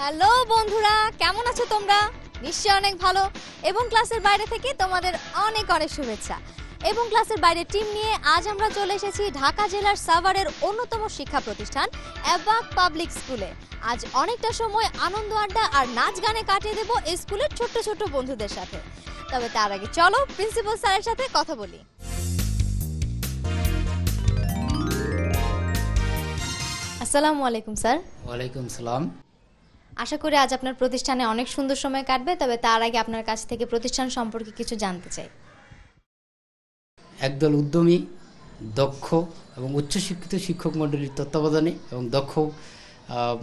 Hello বন্ধুরা, কেমন আছো তোমরা? নিশ্চয়ই অনেক ভালো। এবং ক্লাসের বাইরে থেকে তোমাদের অনেক অনেক শুভেচ্ছা। এবং ক্লাসের বাইরে টিম নিয়ে আজ আমরা চলে এসেছি ঢাকা জেলার সাভারের অন্যতম শিক্ষা প্রতিষ্ঠান অ্যাবাক পাবলিক স্কুলে। আজ অনেকটা সময় আনন্দ আড্ডা আর নাচ গানে কাটিয়ে দেবো এই স্কুলের ছোট্ট ছোট্ট বন্ধুদের সাথে। তবে তার আগে চলো প্রিন্সিপাল স্যারের সাথে কথা বলি। আসসালামু আলাইকুম স্যার। ওয়ালাইকুম সালাম। আশা করি আজ আপনার প্রতিষ্ঠানে অনেক সুন্দর সময় কাটবে। তবে তার আগে আপনার কাছ থেকে প্রতিষ্ঠান সম্পর্কে কিছু জানতে চাই। একদল উদ্যমী, দক্ষ এবং উচ্চশিক্ষিত শিক্ষক মণ্ডলীর তত্ত্বাবধানে এবং দক্ষ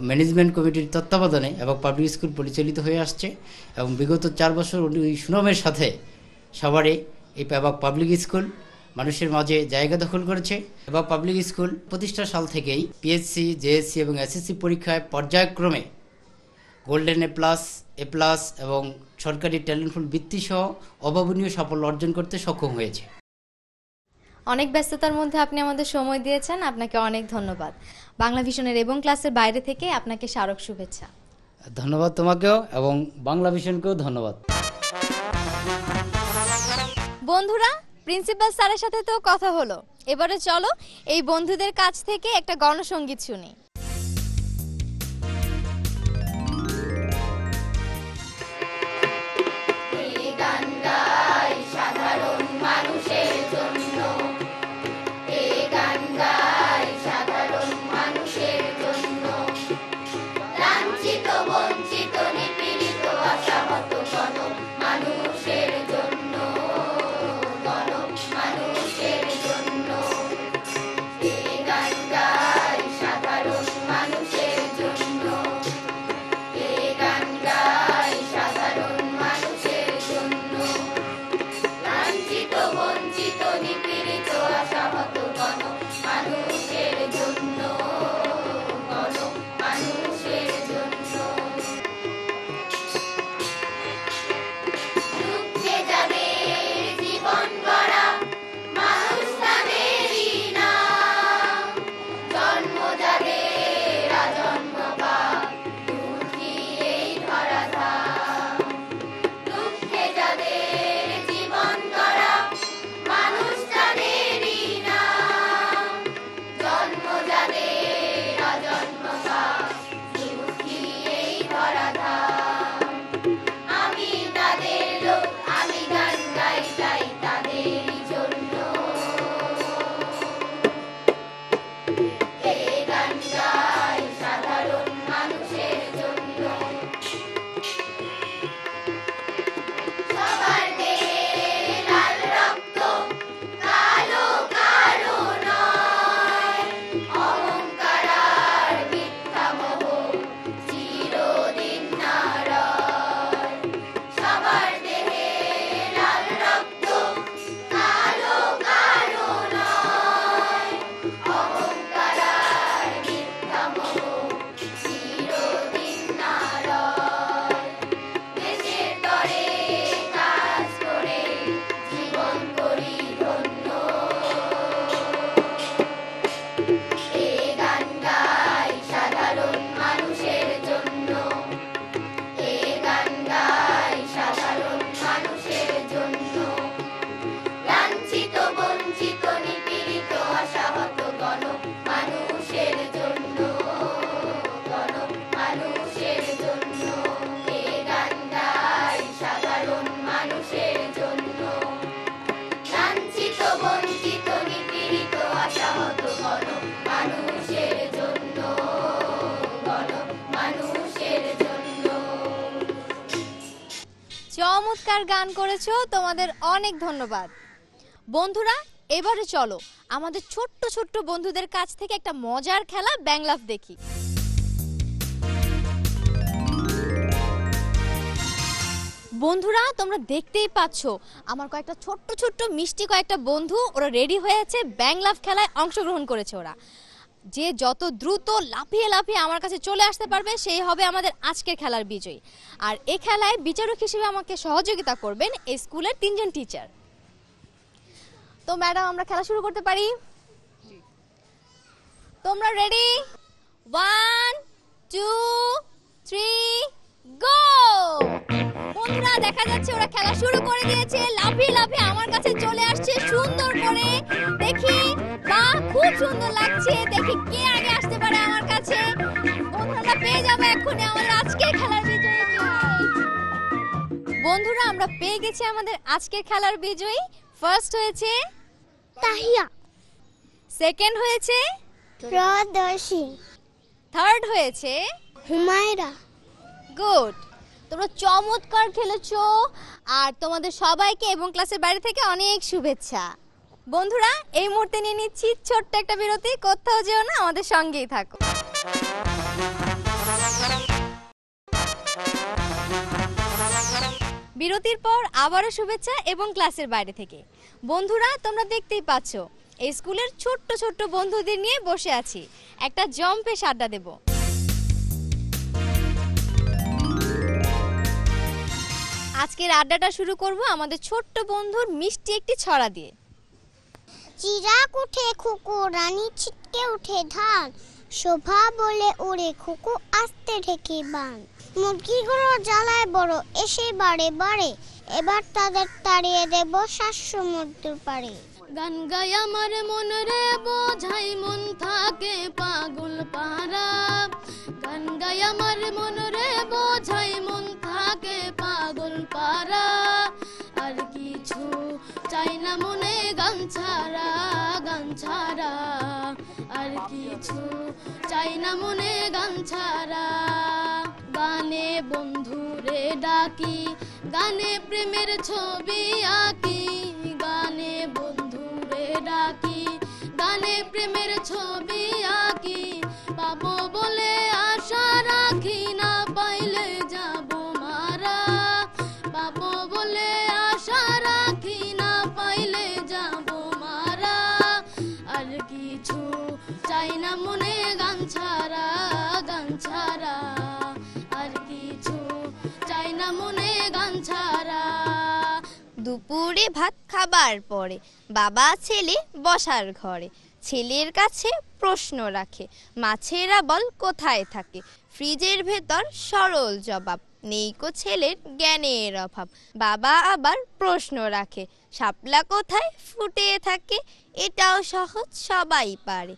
ম্যানেজমেন্ট কমিটির তত্ত্বাবধানে এবং পাবলিক স্কুল পরিচালিত হয়ে আসছে এবং বিগত 4 বছর ওই সুনামের সাথে সাভারে এই অ্যাবাক পাবলিক স্কুল মানুষের মাঝে জায়গা দখল করেছে। অ্যাবাক পাবলিক স্কুল প্রতিষ্ঠা সাল থেকেই পিএসসি, জেএসসি এবং এসএসসি পরীক্ষায় পর্যায়ক্রমে গোল্ডেন এ প্লাস এবং সরকারি ট্যালেন্টফুল বৃত্তি সহ অভাবনীয় সাফল্য অর্জন করতে সক্ষম হয়েছে। অনেক ব্যস্ততার মধ্যে আপনি আমাদের সময় দিয়েছেন, আপনাকে অনেক ধন্যবাদ। বাংলা ভিশনের এবং ক্লাসের বাইরে থেকে আপনাকে স্মারক শুভেচ্ছা। ধন্যবাদ তোমাকেও এবং বাংলা ভিশনকেও ধন্যবাদ। বন্ধুরা, প্রিন্সিপাল স্যারের সাথে তো কথা হলো, এবারে চলো এই বন্ধুদের কাছ থেকে একটা গণসঙ্গীত শুনি। চমৎকার গান করেছো, তোমাদের অনেক ধন্যবাদ। বন্ধুরা, এবারে চলো আমাদের ছোট্ট ছোট্ট বন্ধুদের কাছ থেকে একটা মজার খেলা ব্যাংলাফ দেখি। বন্ধুরা, তোমরা দেখতেই পাচ্ছ আমার কয়েকটা ছোট্ট ছোট্ট মিষ্টি কয়েকটা বন্ধু, ওরা রেডি হয়ে আছে, ব্যাংলাফ খেলায় অংশগ্রহণ করেছে। ওরা যে যত দ্রুত লাফিয়ে লাফিয়ে আমার কাছে চলে আসতে পারবে সেই হবে আমাদের আজকের খেলার বিজয়ী। আর এই খেলায় বিচারক হিসেবে আমাকে সহযোগিতা করবেন এই স্কুলের 3 জন টিচার। তো ম্যাডাম, আমরা খেলা শুরু করতে পারি? তোমরা রেডি? 1 2 3 গো। বন্ধুরা দেখা যাচ্ছে ওরা খেলা শুরু করে দিয়েছে। লাফিয়ে লাফিয়ে আমার কাছে চলে আসছে সুন্দর করে। দেখি, বাহ খুব সুন্দর লাগছে। দেখি কে আগে আসতে পারে আমার কাছে। বন্ধুরা পেয়ে যাবো এক্ষুনি আমাদের আজকের খেলার বিজয়ীকে। বন্ধুরা আমরা পেয়ে গেছি আমাদের আজকের খেলার বিজয়ী। ফার্স্ট হয়েছে তাহিয়া, সেকেন্ড হয়েছে প্রদর্শী, থার্ড হয়েছে হুমায়রা। গুড, তোমরা চমৎকার খেলেছো। আর তোমাদের সবাইকে এবং ক্লাসের বাইরে থেকে অনেক শুভেচ্ছা। বন্ধুরা এই মুহূর্তে নিয়ে নিচ্ছি ছোট্ট একটা বিরতি। কোথাও যেও না, আমাদের সঙ্গেই থাকো। বিরতির পর আবারও শুভেচ্ছা এবং ক্লাসের বাইরে থেকে। বন্ধুরা তোমরা দেখতেই পাচ্ছ এই স্কুলের ছোট্ট ছোট্ট বন্ধুদের নিয়ে বসে আছি, একটা জম্পেশ আড্ডা দেব। আজকের আড্ডাটা শুরু করব আমাদের ছোট্ট বন্ধুর মিষ্টি একটি ছড়া দিয়ে। চিরাগ উঠে খুকু, রানী ছিটকে উঠে ধান, শোভা বলে ওরে খুকু, আস্তে ঢেকে বান। মুরগিগুলো জ্বালায় বড় এসে বাড়ে বাড়ে, এবার তাদের তাড়িয়ে দেব শ্বাস সমুদ্র পারে। গান গায় আমার মন রে বোঝাই মন থাকে পাগল পারা, গান গায় আমার মন রে বোঝাই মন থাকে পাগল পারা। আর কিছু চাই না মনে গান ছাড়া, গান ছাড়া। আর কিছু চাই না মনে গান ছাড়া। গানে বন্ধুরে ডাকি, গানে প্রেমের ছবি আঁকি, গানে বন্ধুরে ডাকি, গানে প্রেমের ছবি আঁকি। পাবো বলে আশা রাখি, না পাইলে যাব মারা। পাবো বলে আশা রাখি, না পাইলে যাব মারা। আর কিছু চাই না মনে গান ছাড়া, গান ছাড়া। আর কিছু চাই না মনে গান ছাড়া। দুপুরে ভাত খাবার পরে বাবা ছেলে বসার ঘরে, ছেলের কাছে প্রশ্ন রাখে, মাছেরা বল কোথায় থাকে। ফ্রিজের ভেতর সরল জবাব, নেইকো ছেলের জ্ঞানের অভাব। বাবা আবার প্রশ্ন রাখে, শাপলা কোথায় ফুটে থাকে। এটাও সহজ সবাই পারে,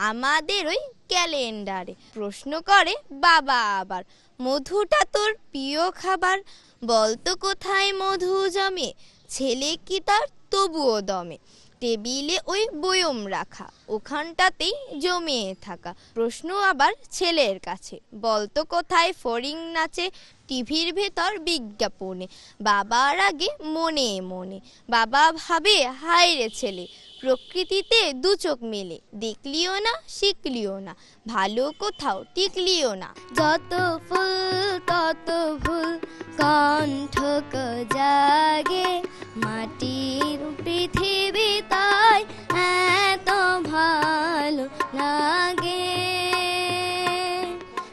আমাদের ওই ক্যালেন্ডারে। প্রশ্ন করে বাবা আবার, মধুটা তোর প্রিয় খাবার, বলতো কোথায় মধু জমে। ছেলে কি তার তবুও দমে, টেবিলে ওই বয়ম রাখা, ওখানটাতেই জমিয়ে থাকা। প্রশ্ন আবার ছেলের কাছে, বলতো কোথায় ফড়িং নাচে। টিভির ভেতর বিজ্ঞাপনে, বাবার আগে মনে মনে। বাবা ভাবে হায় রে ছেলে, প্রকৃতিতে দু চোখ মেলে, দেখলিও না শিখলিও না, ভালো কোথাও টিকলিও না। যত ফুল তত ভুল, কণ্ঠ জাগে, মাটির পৃথিবী তাই এত ভালো লাগে।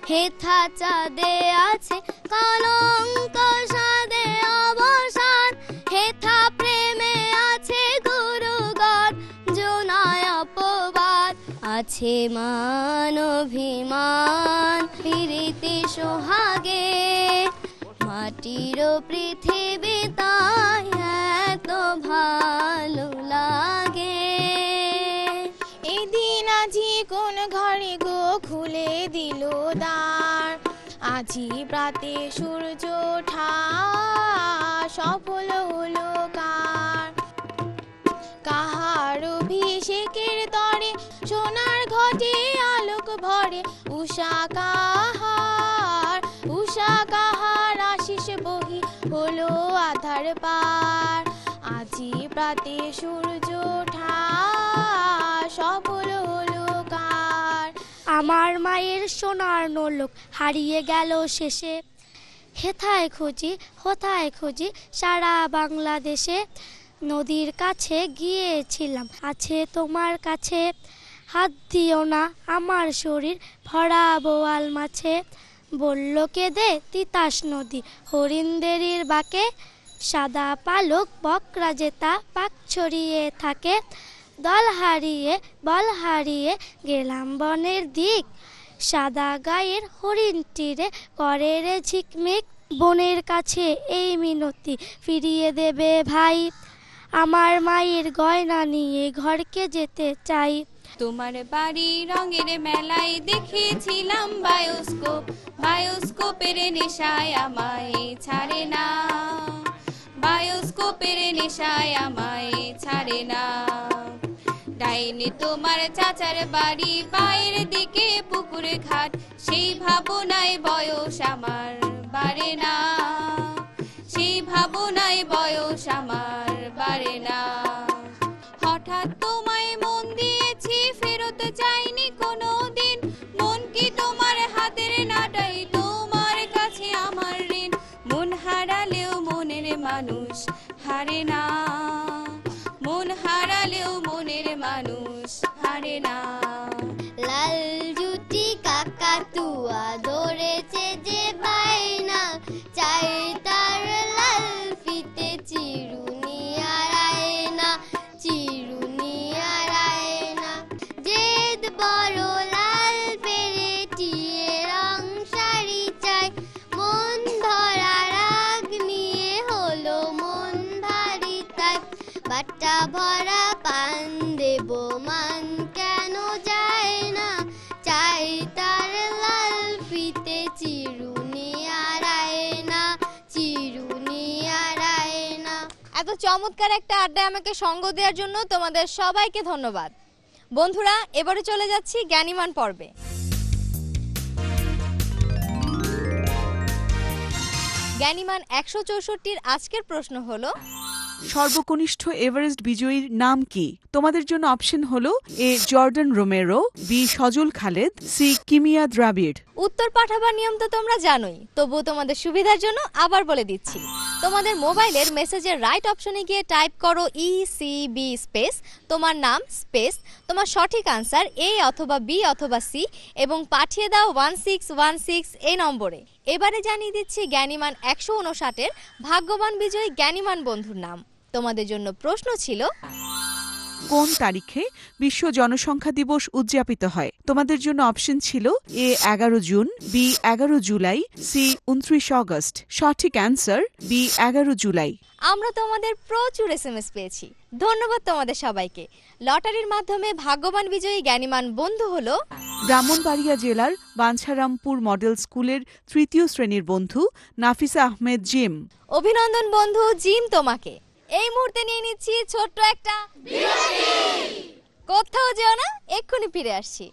হেথা চাঁদে আছে কলঙ্ক, সাদে অবসান। হেথা প্রেমে আছে গুরুগণ, জোনায় অপবাদ। আছে মান অভিমান, প্রীতি সোহাগে, মাটির পৃথিবী তাই এত ভালো লাগে। এদিন আজি কোন ঘরে গো খুলে দিল দ্বার, আজি প্রাতে সূর্য ওঠা সফল হলো কার। কাহার অভিষেকের তরে সোনার ঘটে আলোক ভরে, উষা কাহার, উষা কাহার আশিস বহি হলো আধার পার। আজি প্রাতে সূর্য ওঠা সফল হলো কার। আমার মায়ের সোনার নোলক হারিয়ে গেল শেষে, হেথায় খুঁজি হোথায় খুঁজি সারা বাংলাদেশে। নদীর কাছে গিয়েছিলাম, আছে তোমার কাছে। হাত দিও না আমার শরীর ভরা বোয়াল মাছে। বলল কেঁদে তিতাস নদী হরিণদেরীর বাঁকে, সাদা পালক বকরা জেতা পাক ছড়িয়ে থাকে। দল হারিয়ে বল হারিয়ে গেলাম বনের দিক, সাদা গায়ের হরিণটিরে করে রে ঝিকমিক, বোনের কাছে এই মিনতি ফিরিয়ে দেবে ভাই, আমার মায়ের গয়না নিয়ে ঘরকে যেতে চাই। তোমার বাড়ি রঙের মেলায় দেখেছিলাম বায়োস্কোপ, বায়োস্কোপের নেশায় আমায় ছাড়ে না, বায়োস্কোপের নেশায় আমায় ছাড়ে না। ডাইনে তোমার চাচার বাড়ি, পায়ের দিকে পুকুর ঘাট, সেই ভাবনায় বয়স আমার বাড়ে না, সেই ভাবনায় বয়স আমার বাড়ে না। হঠাৎ তোমায় মন দিয়েছি, ফেরত চাইনি কোনো দিন, মন কি তোমার হাতের নাটাই, তোমার কাছে আমার ঋণ। মন হারালেও মনের মানুষ হারে না, মন হারালেও মনের মানুষ হারে না। লাল জুটি কাকাতুয়া ধরেছে যে বাইনা, চাই তার লাল ফিতে চিরুনি আর আয়না, চিরুনি আর আয়না। জেদ বড় লাল পেরেটিয়ে রং শাড়ি চাই, মন ধরা রাগ নিয়ে হলো মন ভারী তাই, বাটা ভরা পান দেব মান কেন যায় না, চাই তার লাল ফিতে চিরুনি আর আয়না, চিরুনি আর আয়না। এত চমৎকার একটা আড্ডায় আমাকে সঙ্গ দেওয়ার জন্য তোমাদের সবাইকে ধন্যবাদ। বন্ধুরা, এবারে চলে যাচ্ছি জ্ঞানীমান পর্বে। জ্ঞানীমান 164-র আজকের প্রশ্ন হলো, সর্বকনিষ্ঠ এভারেস্ট বিজয়ীর নাম কি? তোমাদের জন্য অপশন হলো এ জর্ডান রোমেরো, বি সজল খালেদ, সি কিমিয়া দ্রাবিড়। উত্তর পাঠাবার নিয়ম তো তোমরা জানোই, তবুও তোমাদের সুবিধার জন্য আবার বলে দিচ্ছি। তোমাদের মোবাইলের মেসেজের রাইট অপশনে গিয়ে টাইপ করো ECB স্পেস তোমার নাম স্পেস তোমার সঠিক আনসার A অথবা B অথবা C এবং পাঠিয়ে দাও 1616 এই নম্বরে। এবারে জানিয়ে দিচ্ছি জ্ঞানীমান 159-এর ভাগ্যবান বিজয়ী জ্ঞানীমান বন্ধুর নাম। তোমাদের জন্য প্রশ্ন ছিল, কোন তারিখে বিশ্ব জনসংখ্যা দিবস উদযাপিত হয়? তোমাদের জন্য অপশন ছিল A 11 June, B 11 July, C 29 August. সঠিক অ্যান্সার বি 11 জুলাই। আমরা তোমাদের প্রচুর SMS পেয়েছি, ধন্যবাদ তোমাদের সবাইকে। লটারির মাধ্যমে ভাগ্যবান বিজয়ী জ্ঞানীমান বন্ধু হলো ব্রাহ্মণবাড়িয়া জেলার বাঞ্ছারামপুর মডেল স্কুলের 3য় শ্রেণীর বন্ধু নাফিসা আহমেদ জিম। অভিনন্দন বন্ধু জিম তোমাকে। এই মুহূর্তে নিয়ে নিচ্ছি ছোট্ট একটা বিরতি। কোথাও যেও না, এক্ষুনি ফিরে আসছি।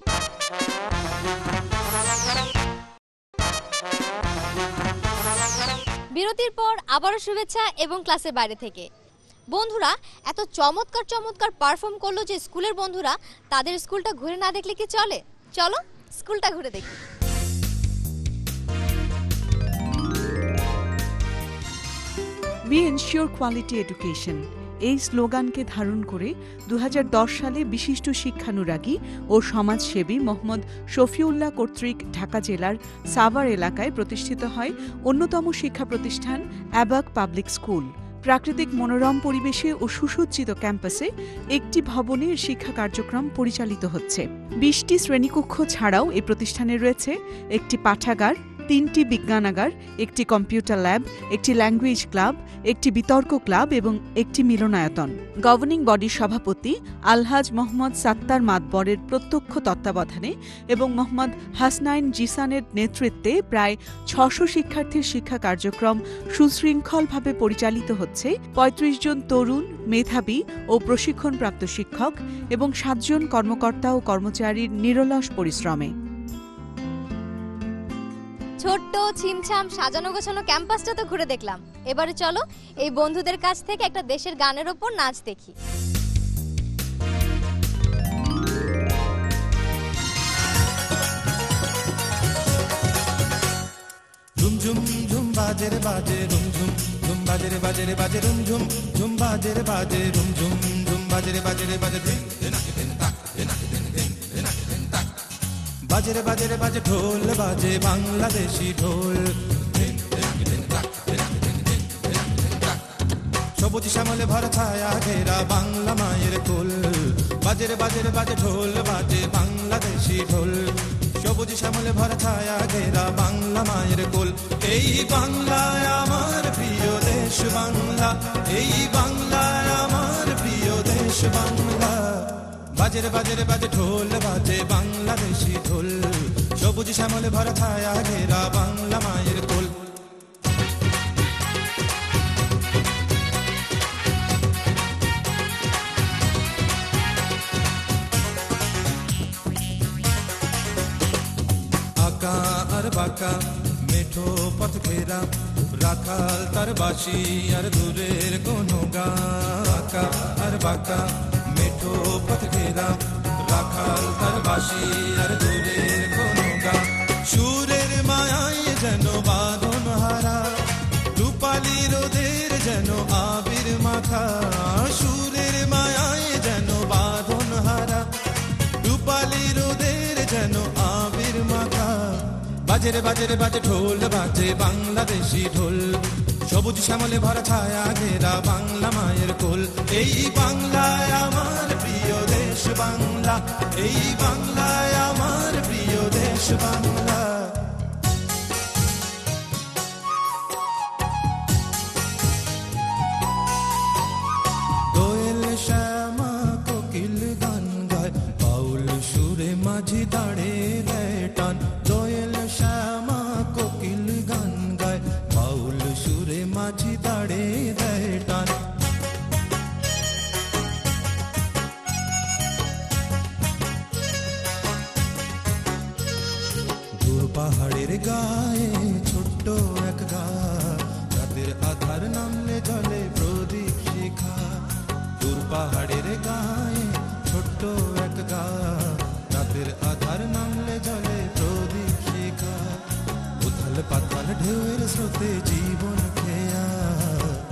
বিরতির পর আবারও শুভেচ্ছা এবং ক্লাসের বাইরে থেকে। বন্ধুরা এত চমৎকার চমৎকার পারফর্ম করলো যে স্কুলের বন্ধুরা, তাদের স্কুলটা ঘুরে না দেখলে কি চলে? চলো স্কুলটা ঘুরে দেখি। We ensure quality education এই স্লোগানকে ধারণ করে 2010 সালে বিশিষ্ট শিক্ষানুরাগী ও সমাজসেবী মোহাম্মদ শফিউল্লাহ কর্তৃক ঢাকা জেলার সাভার এলাকায় প্রতিষ্ঠিত হয় অন্যতম শিক্ষা প্রতিষ্ঠান অ্যাবাক পাবলিক স্কুল। প্রাকৃতিক মনোরম পরিবেশে ও সুসজ্জিত ক্যাম্পাসে একটি ভবনে শিক্ষা কার্যক্রম পরিচালিত হচ্ছে। 20টি শ্রেণীকক্ষ ছাড়াও এই প্রতিষ্ঠানে রয়েছে একটি পাঠাগার, 3টি বিজ্ঞানাগার, একটি কম্পিউটার ল্যাব, একটি ল্যাঙ্গুয়েজ ক্লাব, একটি বিতর্ক ক্লাব এবং একটি মিলনায়তন। গভর্নিং বডির সভাপতি আলহাজ মোহাম্মদ সাত্তার মাতবরের প্রত্যক্ষ তত্ত্বাবধানে এবং মোহাম্মদ হাসনাইন জিসানের নেতৃত্বে প্রায় 600 শিক্ষার্থীর শিক্ষা কার্যক্রম সুশৃঙ্খলভাবে পরিচালিত হচ্ছে 35 জন তরুণ, মেধাবী ও প্রশিক্ষণপ্রাপ্ত শিক্ষক এবং 7 জন কর্মকর্তা ও কর্মচারীর নিরলস পরিশ্রমে। ছোট্ট ছিমছাম সাজানো গোছানো ক্যাম্পাসটা তো ঘুরে দেখলাম, এবারে চলো এই বন্ধুদের কাছ থেকে একটা দেশের গানের ওপর নাচ দেখি। ঝুম ঝুম ঝুম বাজে রে বাজে রুম ঝুম ঝুম বাজে রে বাজে রে বাজে রুম ঝুম ঝুম বাজে রে বাজে রুম ঝুম ঝুম বাজে রে বাজে দিন দিন তাক দিন দিন তাক বাজে রে বাজে ঢোল বাজে বাংলাদেশি ঢোল দিন দিন তাক দিন তাক সবুজ শ্যামলে ভরা ছায়া ঘেরা বাংলা মায়ের কোল বাজে রে বাজে ঢোল বাজে বাংলাদেশি ঢোল সবুজ শ্যামলে ভরা ছায়া ঘেরা বাংলা মায়ের কোল। এই বাংলায় আমার প্রিয় দেশ বাংলা, এই বাংলায় আমার প্রিয় দেশ বাংলা। বাজে রে বাজে রে বাজে ঢোল বাজে বাংলাদেশি ঢোল, সবুজ শ্যামলে ভরা ছায়া ঘেরা বাংলা মায়ের কোল। আঁকা আর বাঁকা মেঠো পথ ঘেরা, রাখাল তার বাঁশি আর দূরের কোনো গা। আঁকা আর বাঁকা মেঠো পথ ঘেরা, রাখাল তার বাঁশি আর দূরের কোনো গা। সুরের মায়ায় যেন বাঁধন হারা, রূপালি রোদের যেন আবির মাখা। সুরের মায়ায় যেন বাঁধন হারা, রূপালি রোদের যেন আবির মাখা। বাজে রে বাজে রে বাজে ঢোল বাজে বাংলাদেশি ঢোল, সবুজ শ্যামলে ভরা ছায়া ঘেরা বাংলা মায়ের কোল। এই বাংলায় আমার প্রিয় দেশ বাংলা, এই বাংলায় আমার প্রিয় দেশ বাংলা। দোয়েল শ্যামা কোকিল গান গায়, বাউল সুরে মাঝি দাঁড়ে দেয় টান। দোয়েল শ্যামা কোকিল গান গায়, বাউল সুরে মাঝি দাঁড়ে দেয় টান। দূর পাহাড়ের গায়ে ছোট্ট এক গা, রাতের আধার নামলে জলে প্রদীপ শিখা। দূর পাহাড়ের গায়ে ছোট্ট এক গা, রাতের আধার নামলে জলে প্রদীপ শিখা। উথাল পাতাল ঢেউয়ের স্রোতে জীবন খেয়া,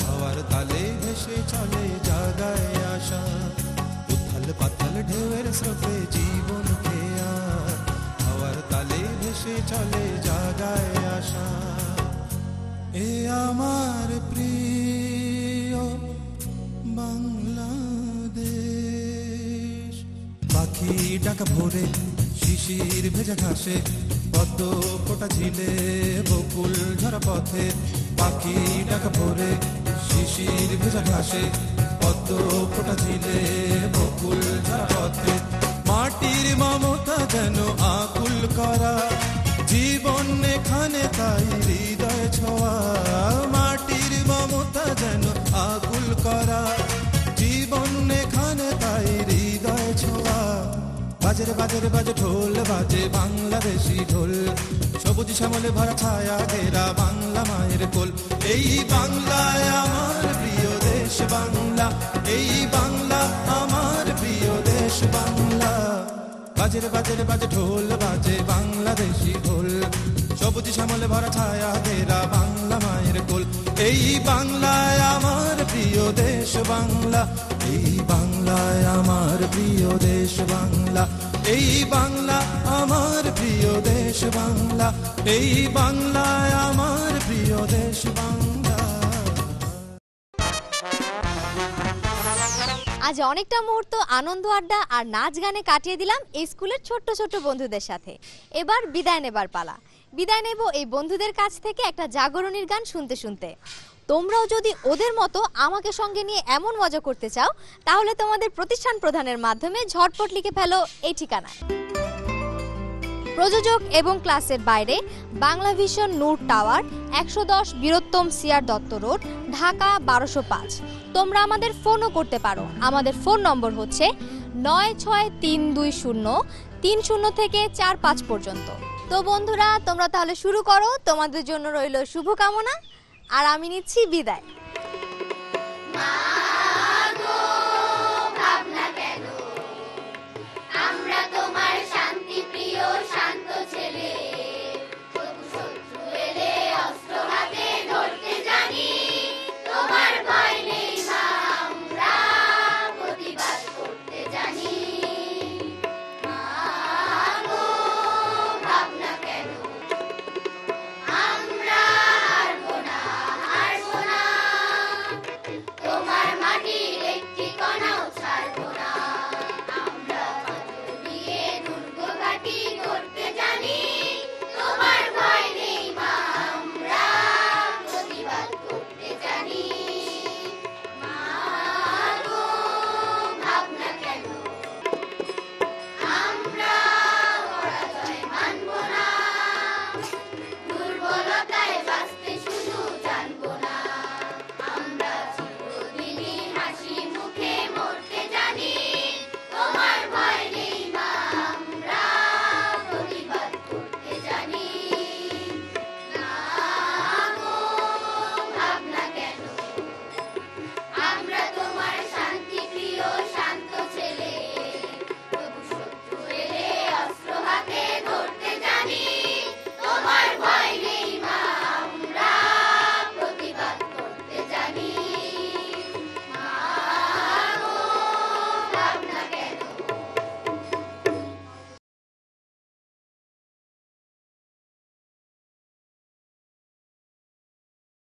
হাওয়ার তালে ভেসে চলে জাগায় আশা। উথাল পাতাল ঢেউয়ের স্রোতে জীবন খেয়া, হাওয়ার তালে ভেসে চলে জাগায় আশা। এ আমার প্রিয় বাংলাদেশ। পাখি ডাকা ভোরে শিশির ভেজা ঘাসে, পদ্ম ফোটা ঝিলে বকুল ঝরা পথে। পাখি ডাকা ভোরে শিশির ভেজা ঘাসে, পদ্ম ফোটা ঝিলে বকুল ঝরা পথে। মাটির মমতা যেন আকুল করা, জীবন এখানে তাই হৃদয় ছোঁয়া। মাটির মমতা যেন আকুল করা, জীবন এখানে তাই হৃদয় ছোঁয়া। বাজে রে বাজে রে বাজে ঢোল বাজে বাংলাদেশি ঢোল, সবুজ শ্যামলে ভরা ছায়া ঘেরা বাংলা মায়ের কোল। এই বাংলায় আমার প্রিয় দেশ বাংলা, এই বাংলা আমার প্রিয় দেশ বাংলা। বাজে রে বাজে রে বাজে ঢোল বাজে বাংলাদেশি ঢোল, সবুজ শ্যামলে ভরা ছায়া ঘেরা বাংলা মায়ের কোল। এই বাংলায় আমার প্রিয় দেশ বাংলা, এই বাংলায় আমার প্রিয় দেশ বাংলা, এই বাংলা আমার প্রিয় দেশ বাংলা, এই বাংলায় আমার প্রিয় দেশ বাংলা। আজ অনেকটা মুহূর্ত আনন্দ আড্ডা আর নাচ গানে কাটিয়ে দিলাম এই স্কুলের ছোট্ট ছোট্ট বন্ধুদের সাথে। এবার বিদায় নেবার পালা। বিদায় নেব এই বন্ধুদের কাছ থেকে একটা জাগরণীর গান শুনতে শুনতে। তোমরাও যদি ওদের মতো আমাকে সঙ্গে নিয়ে এমন মজা করতে চাও, তাহলে তোমাদের প্রতিষ্ঠান প্রধানের মাধ্যমে ঝটপট লিখে ফেলো এই ঠিকানায়। প্রযোজক এবং ক্লাসের বাইরে, Bangla vision Noor tower, 110 Bir Uttom CR Dutta road, Dhaka 1205। তোমরা আমাদের ফোনও করতে পারো। আমাদের ফোন নম্বর হচ্ছে 963203 থেকে 45 পর্যন্ত। তো বন্ধুরা, তোমরা তাহলে শুরু করো। তোমাদের জন্য রইল শুভকামনা, আর আমি নিচ্ছি বিদায়।